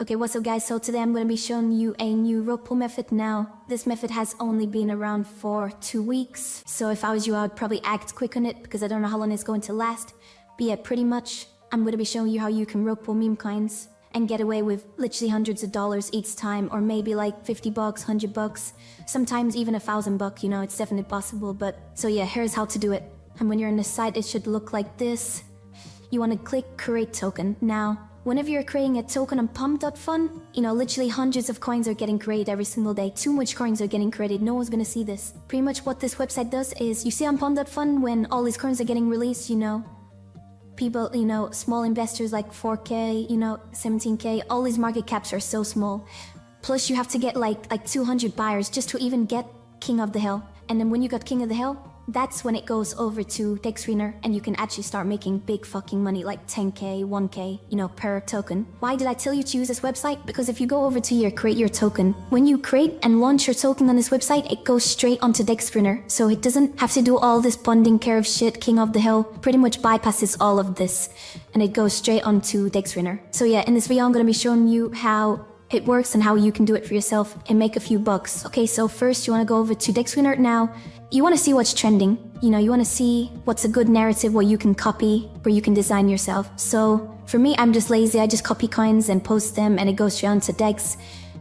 Okay, what's up guys? So today I'm going to be showing you a new rugpull method now. This method has only been around for 2 weeks. So if I was you, I would probably act quick on it because I don't know how long it's going to last. But yeah, pretty much, I'm going to be showing you how you can rugpull meme coins and get away with literally hundreds of dollars each time, or maybe like 50 bucks, 100 bucks, sometimes even $1,000, you know, it's definitely possible. But so yeah, here's how to do it. And when you're in the site, it should look like this. You want to click create token. Now, whenever you're creating a token on Pump.fun, you know, literally hundreds of coins are getting created every single day. Too much coins are getting created. No one's gonna see this. Pretty much what this website does is, you see on Pump.fun when all these coins are getting released, you know, people, you know, small investors like 4K, you know, 17K, all these market caps are so small. Plus you have to get like 200 buyers just to even get King of the Hill. And then when you got King of the Hill, that's when it goes over to DexScreener and you can actually start making big fucking money, like 10K, 1K, you know, per token. Why did I tell you to use this website? Because if you go over to here, create your token, when you create and launch your token on this website, it goes straight onto DexScreener. So it doesn't have to do all this bonding care of shit. King of the Hill pretty much bypasses all of this and it goes straight onto DexScreener. So yeah, in this video, I'm going to be showing you how it works and how you can do it for yourself and make a few bucks. Okay, so first you want to go over to DexScreener. Now, you want to see what's trending. You know, you want to see what's a good narrative, what you can copy, where you can design yourself. So for me, I'm just lazy. I just copy coins and post them and it goes straight onto Dex.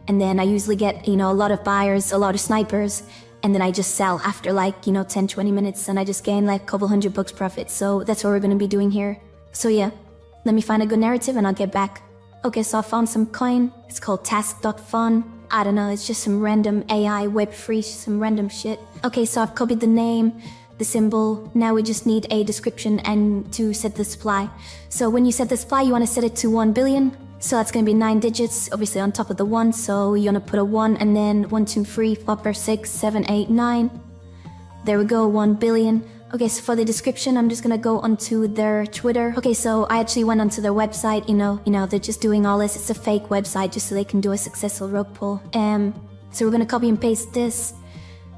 And then I usually get, you know, a lot of buyers, a lot of snipers. And then I just sell after like, you know, 10, 20 minutes and I just gain like a couple $100 profit. So that's what we're going to be doing here. So yeah, let me find a good narrative and I'll get back. Okay, so I found some coin. It's called task.fun. I don't know, it's just some random AI Web3, some random shit. Okay, so I've copied the name, the symbol. Now we just need a description and to set the supply. So when you set the supply, you want to set it to 1 billion. So that's going to be 9 digits, obviously on top of the 1. So you want to put a 1 and then 1, 2, 3, 4, 6, 7, 8, 9. There we go, 1 billion. Okay, so for the description, I'm just gonna go onto their Twitter. Okay, so I actually went onto their website, you know, they're just doing all this. It's a fake website just so they can do a successful rug pull. So we're gonna copy and paste this.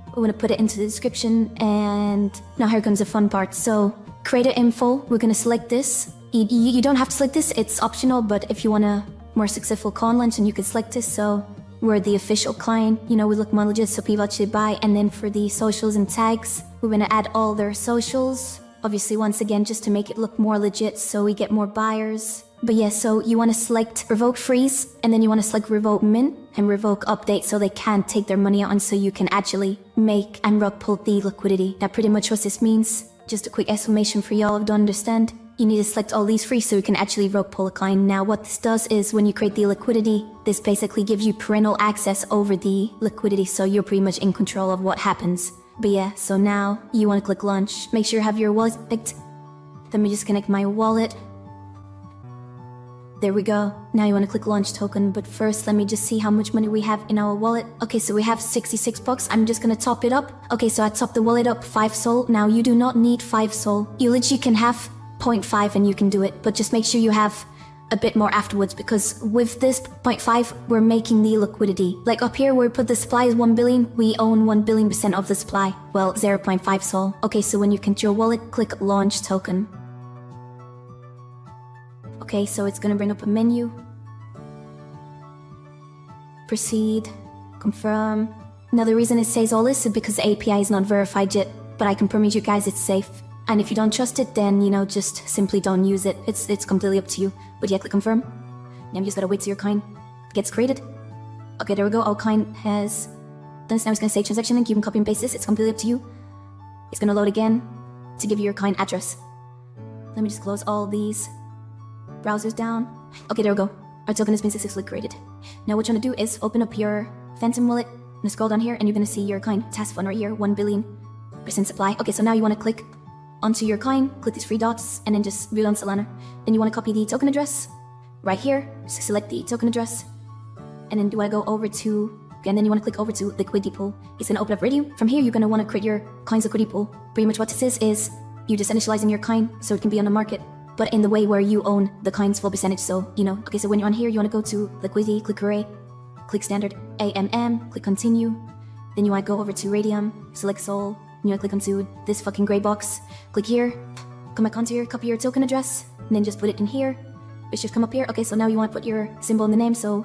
We're gonna put it into the description, and now here comes the fun part. So creator info, we're gonna select this. You don't have to select this, it's optional, but if you want a more successful coin launch, then you can select this. So we're the official client, you know, we look more legit so people actually buy. And then for the socials and tags, we're gonna add all their socials. Obviously, once again, just to make it look more legit so we get more buyers. But yeah, so you wanna select revoke freeze, and then you wanna select revoke mint and revoke update so they can't take their money out and so you can actually make and rug pull the liquidity. Now pretty much what this means, just a quick explanation for y'all to understand. You need to select all these free so you can actually rug pull a coin. Now what this does is when you create the liquidity, this basically gives you parental access over the liquidity, so you're pretty much in control of what happens. But yeah, so now you want to click launch. Make sure you have your wallet picked. Let me just connect my wallet. There we go. Now you want to click launch token, but first let me just see how much money we have in our wallet. Okay, so we have 66 bucks. I'm just gonna top it up. Okay, so I topped the wallet up 5 sol. Now you do not need 5 sol. You literally can have 0.5 and you can do it, but just make sure you have a bit more afterwards, because with this 0.5 we're making the liquidity. Like up here where we put the supply is 1 billion, we own 1 billion% of the supply. Well, 0.5 sol. Okay, so when you connect your wallet, click launch token. Okay, so it's gonna bring up a menu. Proceed, confirm. Now the reason it says all this is because the API is not verified yet, but I can promise you guys it's safe. And if you don't trust it, then, you know, just simply don't use it. It's completely up to you. But yeah, click confirm. Now you just gotta wait till your coin gets created. Okay, there we go. Our coin has done this. Now it's gonna say transaction link. You can copy and paste this. It's completely up to you. It's gonna load again to give you your coin address. Let me just close all these browsers down. Okay, there we go. Our token has been successfully created. Now what you wanna do is open up your Phantom wallet and scroll down here and you're gonna see your coin task fund right here, 1 billion% supply. Okay, so now you wanna click onto your coin, click these 3 dots, and then just view it on Solana. Then you want to copy the token address right here. So select the token address, and then you want to go over to, and then you want to click over to liquidity pool. It's going to open up radio. From here, you're going to want to create your coin's liquidity pool. Pretty much what this is you just initializing your coin so it can be on the market, but in the way where you own the coin's full percentage. So, you know, okay, so when you're on here, you want to go to liquidity, click array, click standard, AMM, click continue. Then you want to go over to radium, select sol. You want to click onto this fucking gray box. Click here, come back onto here, copy your token address, and then just put it in here. It should come up here. Okay, so now you want to put your symbol in the name, so